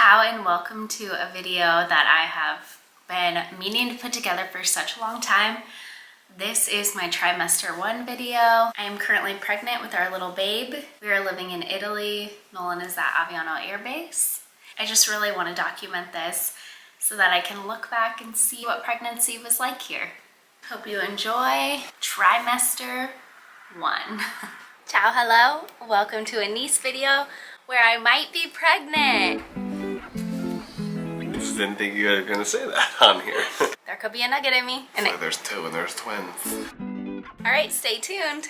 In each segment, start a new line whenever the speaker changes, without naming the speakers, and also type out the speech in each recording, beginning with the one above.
Ciao and welcome to a video that I have been meaning to put together for such a long time. This is my trimester 1 video. I am currently pregnant with our little babe. We are living in Italy. Nolan is at Aviano Air Base. I just really want to document this so that I can look back and see what pregnancy was like here. Hope you enjoy trimester 1. Ciao, hello. Welcome to a niece video where I might be pregnant.
Just didn't think you were gonna say that on here.
There could be a nugget in me.
So there's two and there's twins.
All right, stay tuned.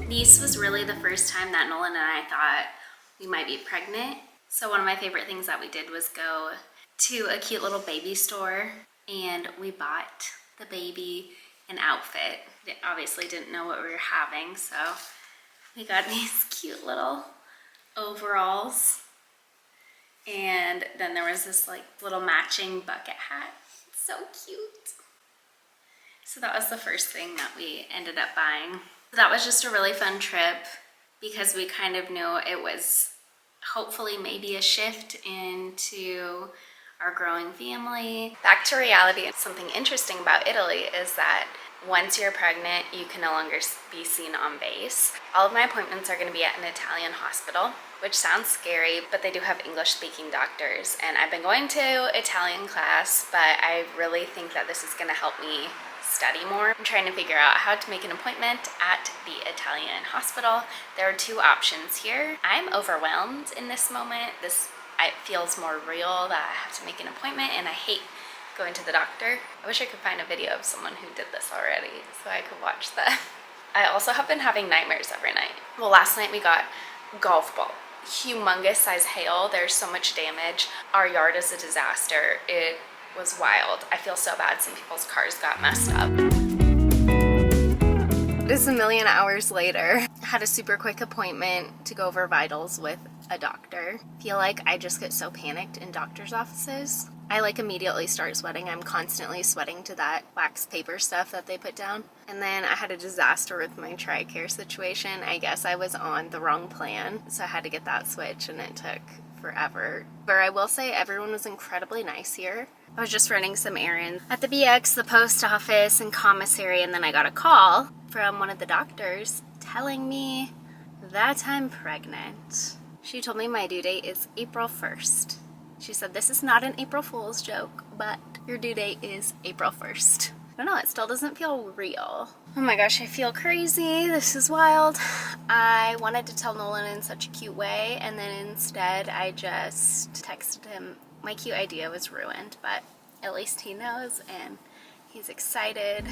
This was really the first time that Nolan and I thought we might be pregnant. So one of my favorite things that we did was go to a cute little baby store and we bought the baby an outfit. We obviously didn't know what we were having, so we got these cute little overalls. And then there was this like little matching bucket hat. So cute. So that was the first thing that we ended up buying. That was just a really fun trip because we kind of knew it was hopefully maybe a shift into our growing family. Back to reality, something interesting about Italy is that once you're pregnant, you can no longer be seen on base. All of my appointments are going to be at an Italian hospital, which sounds scary, but they do have English-speaking doctors. And I've been going to Italian class, but I really think that this is going to help me study more. I'm trying to figure out how to make an appointment at the Italian hospital. There are two options here. I'm overwhelmed in this moment. It feels more real that I have to make an appointment, and I hate going to the doctor. I wish I could find a video of someone who did this already so I could watch that. I also have been having nightmares every night. Well, last night we got golf ball. Humongous size hail. There's so much damage. Our yard is a disaster. It was wild. I feel so bad. Some people's cars got messed up. It is a million hours later. I had a super quick appointment to go over vitals with a doctor. I feel like I just get so panicked in doctor's offices. I like immediately start sweating. I'm constantly sweating to that wax paper stuff that they put down. And then I had a disaster with my TRICARE situation. I guess I was on the wrong plan, so I had to get that switch and it took forever. But I will say everyone was incredibly nice here. I was just running some errands at the BX, the post office, and commissary, and then I got a call from one of the doctors telling me that I'm pregnant. She told me my due date is April 1st. She said, this is not an April Fool's joke, but your due date is April 1st. I don't know, it still doesn't feel real. Oh my gosh, I feel crazy. This is wild. I wanted to tell Nolan in such a cute way, and then instead I just texted him. My cute idea was ruined, but at least he knows and he's excited.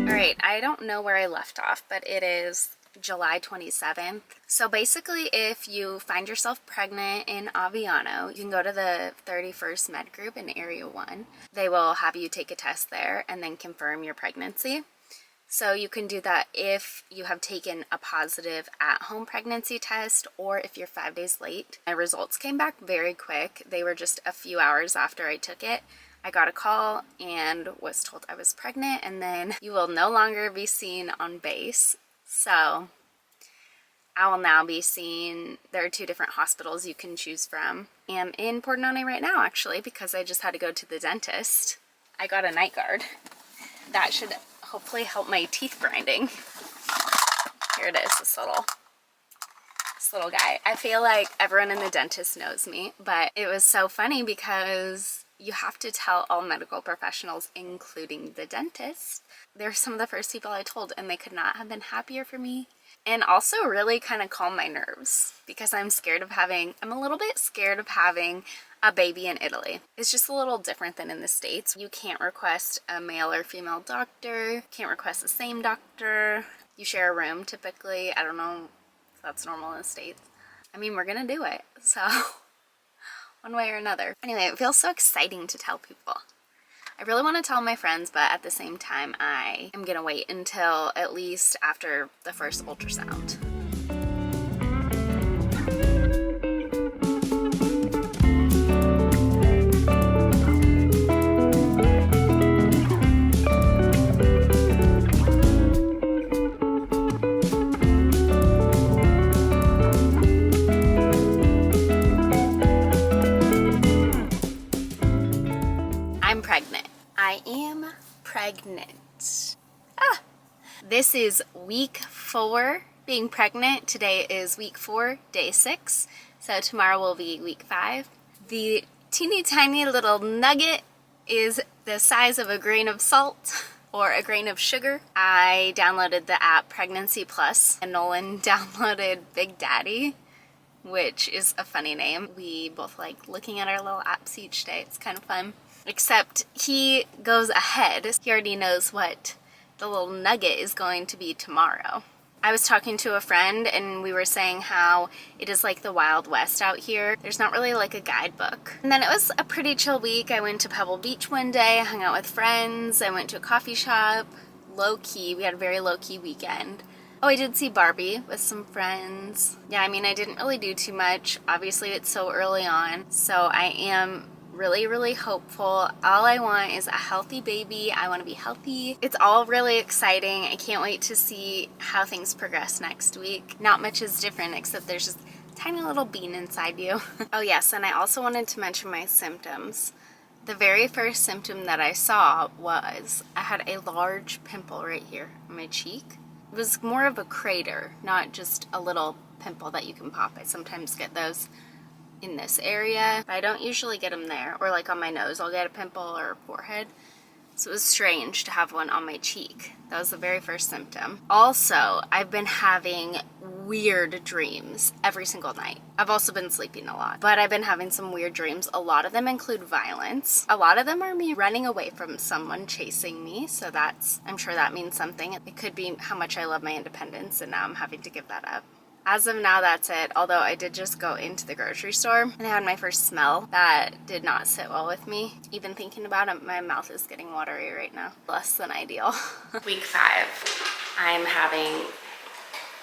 Alright, I don't know where I left off, but it is July 27th. So basically, if you find yourself pregnant in Aviano, you can go to the 31st Med Group in Area 1. They will have you take a test there and then confirm your pregnancy. So you can do that if you have taken a positive at-home pregnancy test or if you're 5 days late. My results came back very quick. They were just a few hours after I took it. I got a call and was told I was pregnant, and then you will no longer be seen on base. So I will now be seen. There are two different hospitals you can choose from. I'm in Pordenone right now, actually, because I just had to go to the dentist. I got a night guard. That should hopefully help my teeth grinding. Here it is, this little guy. I feel like everyone in the dentist knows me, but it was so funny because you have to tell all medical professionals, including the dentist. They're some of the first people I told, and they could not have been happier for me. And also really kind of calm my nerves because I'm a little bit scared of having a baby in Italy. It's just a little different than in the States. You can't request a male or female doctor, can't request the same doctor. You share a room typically. I don't know if that's normal in the States. I mean, we're gonna do it, so one way or another. Anyway, it feels so exciting to tell people. I really want to tell my friends, but at the same time, I am gonna wait until at least after the first ultrasound. I'm pregnant. I am pregnant. This is week 4 being pregnant. Today is week 4, day 6. So tomorrow will be week 5. The teeny tiny little nugget is the size of a grain of salt or a grain of sugar. I downloaded the app Pregnancy Plus and Nolan downloaded Big Daddy, which is a funny name. We both like looking at our little apps each day. It's kind of fun. Except he goes ahead. He already knows what the little nugget is going to be tomorrow. I was talking to a friend and we were saying how it is like the Wild West out here. There's not really like a guidebook. And then it was a pretty chill week. I went to Pebble Beach one day, hung out with friends. I went to a coffee shop. Low key. We had a very low key weekend. Oh, I did see Barbie with some friends. Yeah, I mean, I didn't really do too much. Obviously, it's so early on. So I am really hopeful. All I want is a healthy baby. I want to be healthy. It's all really exciting. I can't wait to see how things progress next week. Not much is different except there's just a tiny little bean inside you. Oh yes, and I also wanted to mention my symptoms. The very first symptom that I saw was I had a large pimple right here on my cheek. It was more of a crater, not just a little pimple that you can pop. I sometimes get those in this area, but I don't usually get them there, or like on my nose I'll get a pimple or a forehead. So it was strange to have one on my cheek. That was the very first symptom. Also, I've been having weird dreams every single night. I've also been sleeping a lot, but I've been having some weird dreams. A lot of them include violence. A lot of them are me running away from someone chasing me, so I'm sure that means something. It could be how much I love my independence and now I'm having to give that up. As of now, that's it. Although I did just go into the grocery store and I had my first smell that did not sit well with me. Even thinking about it, my mouth is getting watery right now. Less than ideal. Week 5, I'm having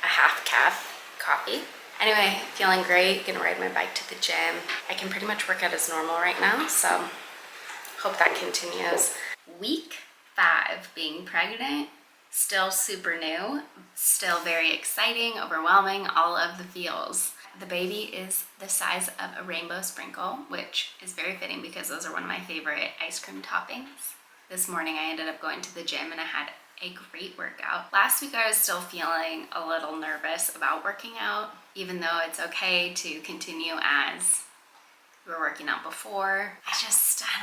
a half cab coffee. Anyway, feeling great, gonna ride my bike to the gym. I can pretty much work out as normal right now, so hope that continues. Week 5, being pregnant. Still super new, still very exciting, overwhelming, all of the feels. The baby is the size of a rainbow sprinkle, which is very fitting because those are one of my favorite ice cream toppings. This morning I ended up going to the gym and I had a great workout. Last week I was still feeling a little nervous about working out, even though it's okay to continue as we were working out before. I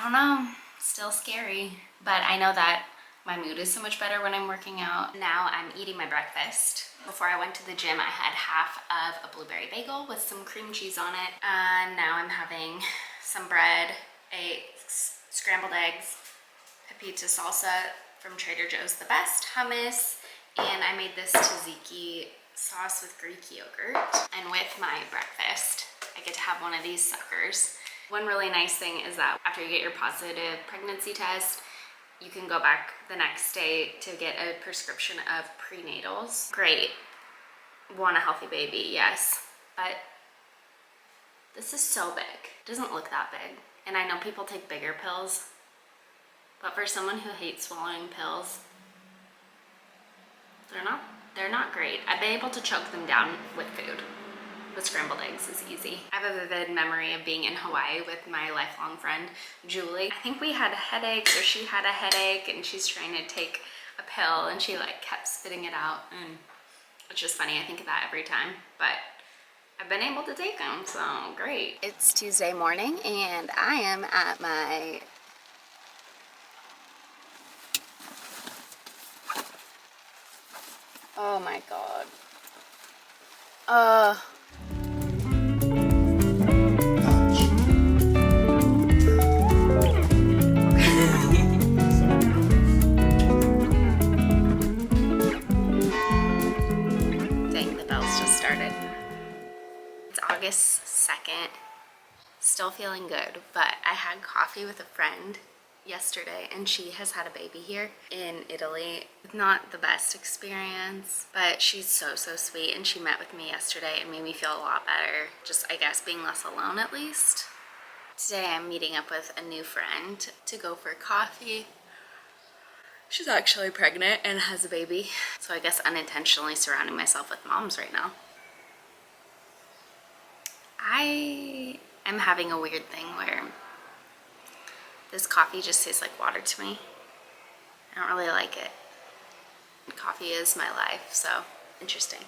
don't know, still scary. But I know that my mood is so much better when I'm working out. Now I'm eating my breakfast. Before I went to the gym, I had half of a blueberry bagel with some cream cheese on it. And now I'm having some bread, scrambled eggs, a pizza salsa from Trader Joe's, the best, hummus, and I made this tzatziki sauce with Greek yogurt. And with my breakfast, I get to have one of these suckers. One really nice thing is that after you get your positive pregnancy test, you can go back the next day to get a prescription of prenatals. Great. Want a healthy baby, yes. But this is so big. It doesn't look that big. And I know people take bigger pills, but for someone who hates swallowing pills, they're not great. I've been able to choke them down with food. With scrambled eggs is easy. I have a vivid memory of being in Hawaii with my lifelong friend, Julie. I think we had headaches, or she had a headache, and she's trying to take a pill, and she like kept spitting it out, and it's just funny. I think of that every time, but I've been able to take them, so great. It's Tuesday morning, and I am at my oh my god. Dang, the bells just started. It's August 2nd. Still feeling good, but I had coffee with a friend yesterday, and she has had a baby here in Italy. Not the best experience, but she's so sweet, and she met with me yesterday and made me feel a lot better, just I guess being less alone at least. Today I'm meeting up with a new friend to go for coffee. She's actually pregnant and has a baby, so I guess unintentionally surrounding myself with moms right now. I am having a weird thing where this coffee just tastes like water to me. I don't really like it. Coffee is my life, so interesting.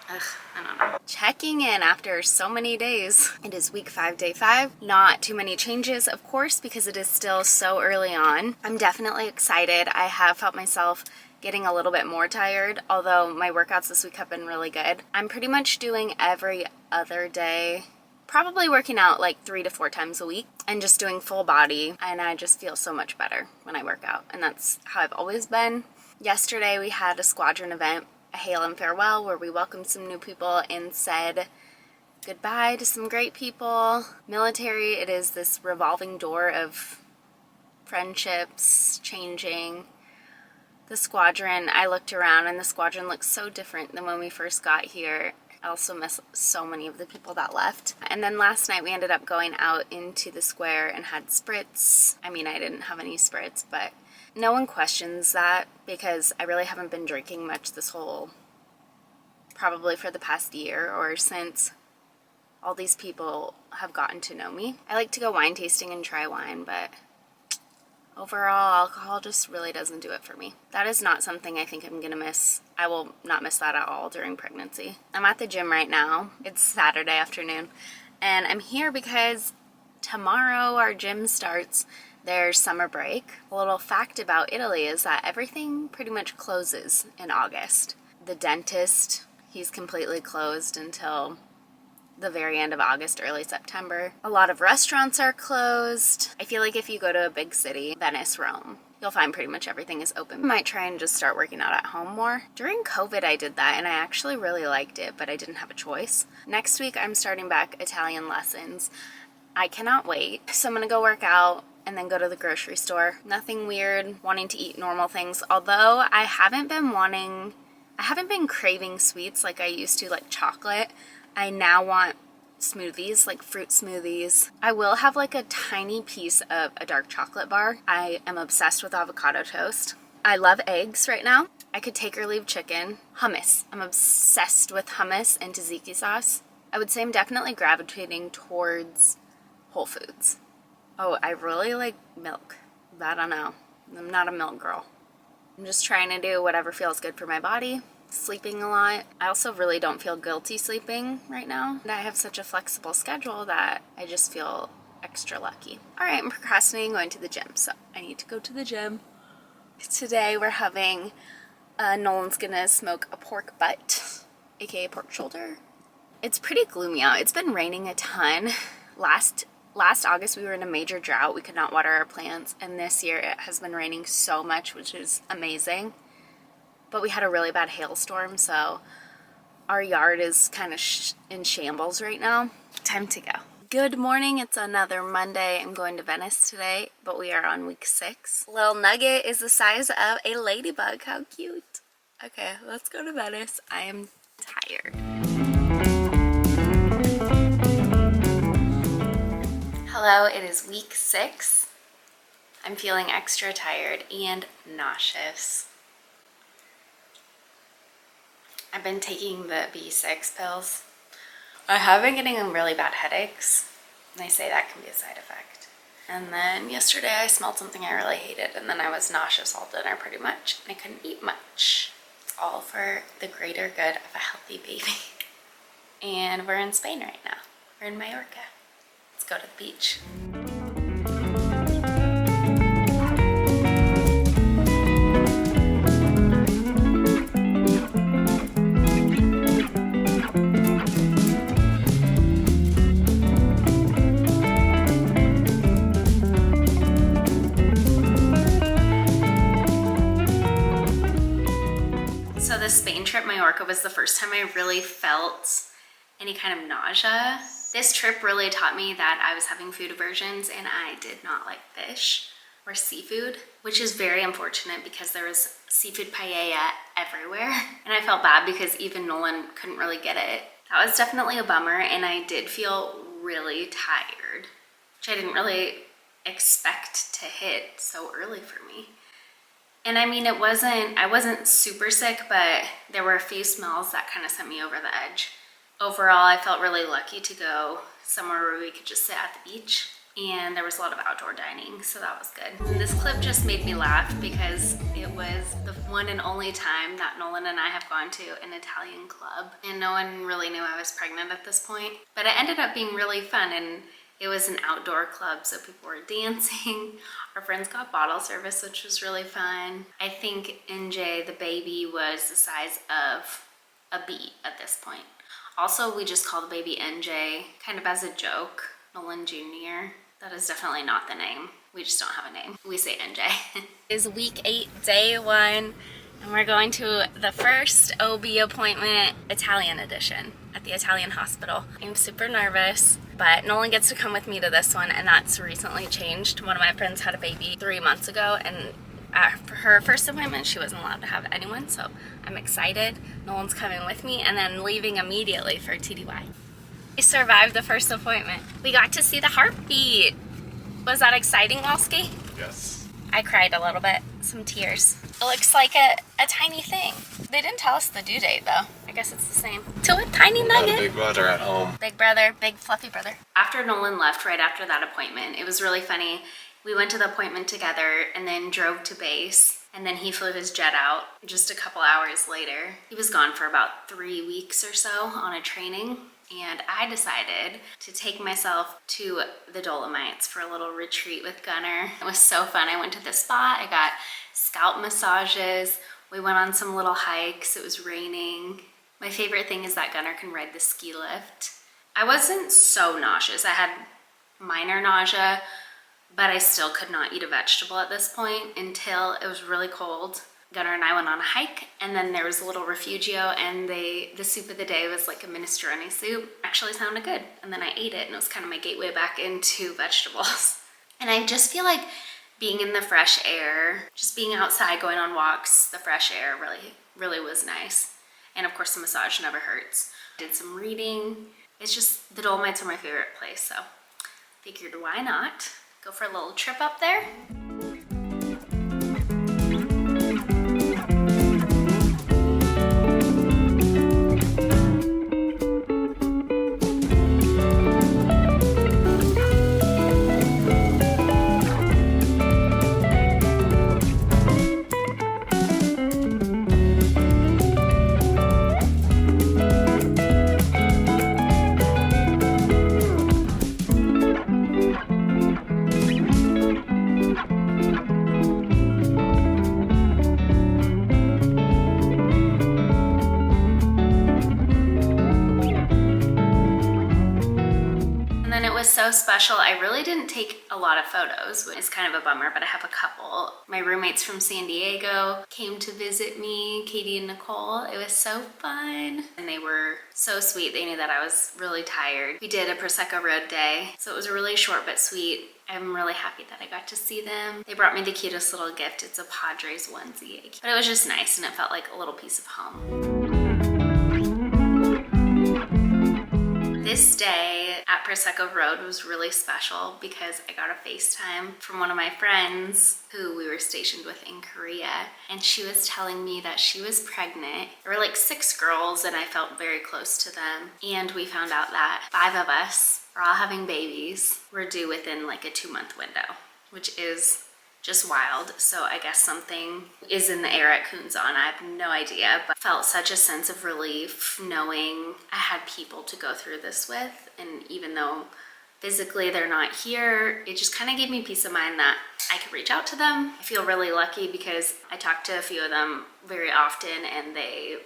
Ugh, I don't know. Checking in after so many days. It is week 5, day 5. Not too many changes, of course, because it is still so early on. I'm definitely excited. I have felt myself getting a little bit more tired, although my workouts this week have been really good. I'm pretty much doing every other day, probably working out like 3 to 4 times a week and just doing full body, and I just feel so much better when I work out, and that's how I've always been. Yesterday we had a squadron event, a hail and farewell, where we welcomed some new people and said goodbye to some great people. Military, it is this revolving door of friendships changing. The squadron, I looked around and the squadron looks so different than when we first got here. I also miss so many of the people that left. And then last night we ended up going out into the square and had spritz. I mean, I didn't have any spritz, but no one questions that because I really haven't been drinking much this whole, probably for the past year or since all these people have gotten to know me. I like to go wine tasting and try wine, but overall, alcohol just really doesn't do it for me. That is not something I think I'm gonna miss. I will not miss that at all during pregnancy. I'm at the gym right now. It's Saturday afternoon, and I'm here because tomorrow our gym starts their summer break. A little fact about Italy is that everything pretty much closes in August. The dentist, he's completely closed until the very end of August, early September. A lot of restaurants are closed. I feel like if you go to a big city, Venice, Rome, you'll find pretty much everything is open. I might try and just start working out at home more. During COVID, I did that and I actually really liked it, but I didn't have a choice. Next week, I'm starting back Italian lessons. I cannot wait. So I'm gonna go work out and then go to the grocery store. Nothing weird, wanting to eat normal things. Although I haven't been craving sweets like I used to, like chocolate. I now want smoothies, like fruit smoothies. I will have like a tiny piece of a dark chocolate bar. I am obsessed with avocado toast. I love eggs right now. I could take or leave chicken. Hummus. I'm obsessed with hummus and tzatziki sauce. I would say I'm definitely gravitating towards Whole Foods. Oh, I really like milk. I don't know. I'm not a milk girl. I'm just trying to do whatever feels good for my body. Sleeping a lot. I also really don't feel guilty sleeping right now. And I have such a flexible schedule that I just feel extra lucky. All right, I'm procrastinating going to the gym, so I need to go to the gym. Today we're having, Nolan's gonna smoke a pork butt, aka pork shoulder. It's pretty gloomy out. It's been raining a ton. Last August we were in a major drought. We could not water our plants, and this year it has been raining so much, which is amazing. But we had a really bad hailstorm, so our yard is kind of in shambles right now. Time to go. Good morning, it's another Monday. I'm going to Venice today, but we are on week 6. Little Nugget is the size of a ladybug. How cute. Okay, let's go to Venice. I am tired. Hello, it is week 6. I'm feeling extra tired and nauseous. I've been taking the B6 pills. I have been getting really bad headaches. They say that can be a side effect. And then yesterday I smelled something I really hated, and then I was nauseous all dinner pretty much. I couldn't eat much. It's all for the greater good of a healthy baby. And we're in Spain right now. We're in Mallorca. Let's go to the beach. The Spain trip, Mallorca, was the first time I really felt any kind of nausea. This trip really taught me that I was having food aversions and I did not like fish or seafood, which is very unfortunate because there was seafood paella everywhere. And I felt bad because even Nolan couldn't really get it. That was definitely a bummer, and I did feel really tired, which I didn't really expect to hit so early for me. And I mean, I wasn't super sick, but there were a few smells that kind of sent me over the edge. Overall, I felt really lucky to go somewhere where we could just sit at the beach, and there was a lot of outdoor dining, so that was good. And this clip just made me laugh because it was the one and only time that Nolan and I have gone to an Italian club, and no one really knew I was pregnant at this point. But it ended up being really fun, and it was an outdoor club, so people were dancing. Our friends got bottle service, which was really fun. I think NJ, the baby, was the size of a bee at this point. Also, we just call the baby NJ kind of as a joke, Nolan Jr. That is definitely not the name. We just don't have a name. We say NJ. It is week 8, day 1, and we're going to the first OB appointment, Italian edition, at the Italian hospital. I'm super nervous, but Nolan gets to come with me to this one, and that's recently changed. One of my friends had a baby 3 months ago, and for her first appointment, she wasn't allowed to have anyone, so I'm excited. Nolan's coming with me, and then leaving immediately for TDY. We survived the first appointment. We got to see the heartbeat. Was that exciting, Walski?
Yes.
I cried a little bit, some tears. It looks like a tiny thing. They didn't tell us the due date though. I guess it's the same. To a tiny nugget.
Big brother at home.
Big brother, big fluffy brother. After Nolan left right after that appointment, it was really funny. We went to the appointment together and then drove to base, and then he flew his jet out just a couple hours later. He was gone for about 3 weeks or so on a training, and I decided to take myself to the Dolomites for a little retreat with Gunner. It was so fun. I went to the spa, I got scalp massages, we went on some little hikes, it was raining. My favorite thing is that Gunner can ride the ski lift. I wasn't so nauseous. I had minor nausea, but I still could not eat a vegetable at this point until it was really cold. Gunner and I went on a hike, and then there was a little refugio, and the soup of the day was like a minestrone soup. Actually sounded good, and then I ate it, and it was kind of my gateway back into vegetables. And I just feel like being in the fresh air, just being outside, going on walks, the fresh air really was nice. And of course the massage never hurts. Did some reading. It's just, the Dolomites are my favorite place, so figured why not go for a little trip up there. So special. I really didn't take a lot of photos. It's kind of a bummer, but I have a couple. My roommates from San Diego came to visit me, Katie and Nicole. It was so fun. And they were so sweet. They knew that I was really tired. We did a Prosecco Road day, so it was really short but sweet. I'm really happy that I got to see them. They brought me the cutest little gift. It's a Padres onesie. But it was just nice, and it felt like a little piece of home. This day at Prosecco Road was really special because I got a FaceTime from one of my friends who we were stationed with in Korea, and she was telling me that she was pregnant. There were like 6 girls, and I felt very close to them, and we found out that 5 of us are all having babies. We're due within like a 2-month window, which is just wild. So I guess something is in the air at Kunzon. I have no idea, but felt such a sense of relief knowing I had people to go through this with. And even though physically they're not here, it just kind of gave me peace of mind that I could reach out to them. I feel really lucky because I talk to a few of them very often, and they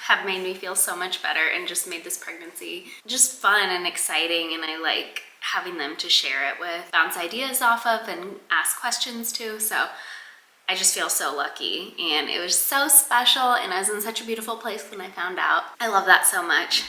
have made me feel so much better and just made this pregnancy just fun and exciting. And I like having them to share it with, bounce ideas off of, and ask questions to. So I just feel so lucky, and it was so special, and I was in such a beautiful place when I found out. I love that so much.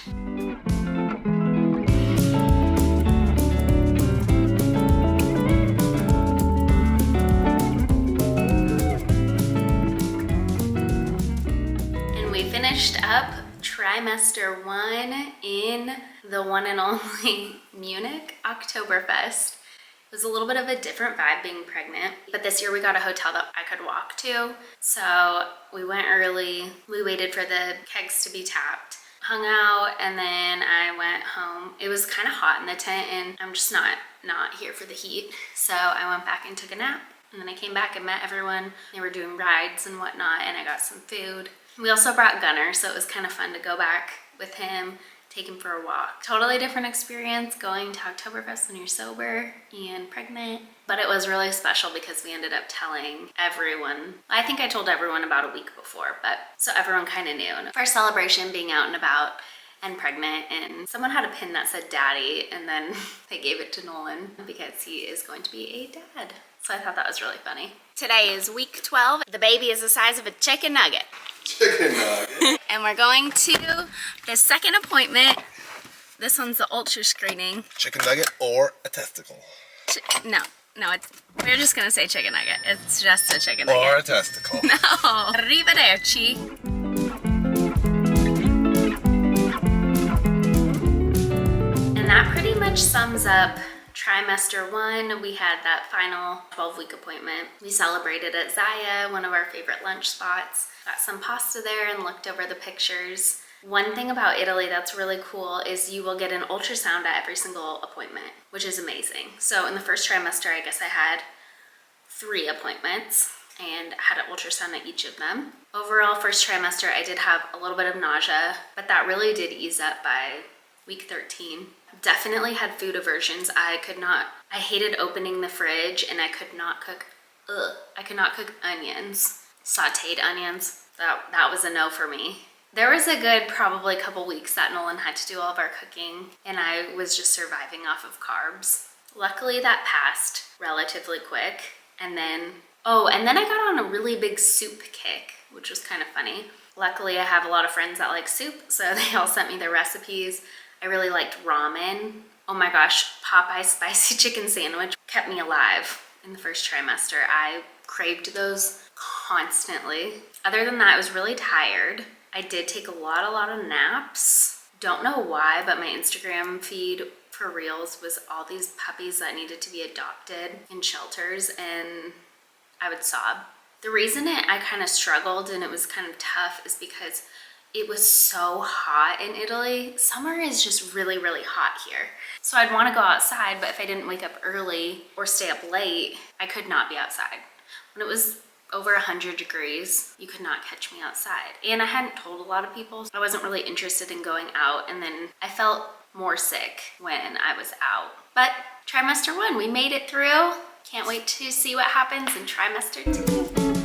finished up trimester 1 in the one and only Munich Oktoberfest. It was a little bit of a different vibe being pregnant, but this year we got a hotel that I could walk to. So we went early, we waited for the kegs to be tapped, hung out, and then I went home. It was kind of hot in the tent and I'm just not here for the heat. So I went back and took a nap. And then I came back and met everyone. They were doing rides and whatnot, and I got some food. We also brought Gunner, so it was kind of fun to go back with him, take him for a walk. Totally different experience going to Oktoberfest when you're sober and pregnant. But it was really special because we ended up telling everyone. I think I told everyone about a week before, but so everyone kind of knew. First celebration, being out and about and pregnant, and someone had a pin that said daddy, and then they gave it to Nolan because he is going to be a dad. So I thought that was really funny. Today is week 12. The baby is the size of a chicken nugget.
Chicken nugget.
And we're going to the second appointment. This one's the ultra screening.
Chicken nugget or a testicle.
No, we're just gonna say chicken nugget. It's just a chicken nugget.
Or a testicle.
No. Arrivederci. And that pretty much sums up trimester 1. We had that final 12-week appointment. We celebrated at Zaya, one of our favorite lunch spots. Got some pasta there and looked over the pictures. One thing about Italy that's really cool is you will get an ultrasound at every single appointment, which is amazing. So in the first trimester, I guess I had 3 appointments and had an ultrasound at each of them. Overall, first trimester, I did have a little bit of nausea, but that really did ease up by week 13. Definitely had food aversions. I hated opening the fridge, and I could not cook onions, sauteed onions. That was a no for me. There was a good probably couple weeks that Nolan had to do all of our cooking, and I was just surviving off of carbs. Luckily that passed relatively quick, and then I got on a really big soup kick, which was kind of funny. Luckily I have a lot of friends that like soup, so they all sent me their recipes. I really liked ramen. Oh my gosh, Popeye's spicy chicken sandwich kept me alive in the first trimester. I craved those constantly. Other than that, I was really tired. I did take a lot of naps. Don't know why, but my Instagram feed for reels was all these puppies that needed to be adopted in shelters, and I would sob. The reason I kind of struggled and it was kind of tough is because it was so hot in Italy. Summer is just really hot here. So I'd want to go outside, but if I didn't wake up early or stay up late, I could not be outside. When it was over 100 degrees, you could not catch me outside. And I hadn't told a lot of people. I wasn't really interested in going out, and then I felt more sick when I was out. But trimester 1, we made it through. Can't wait to see what happens in trimester 2.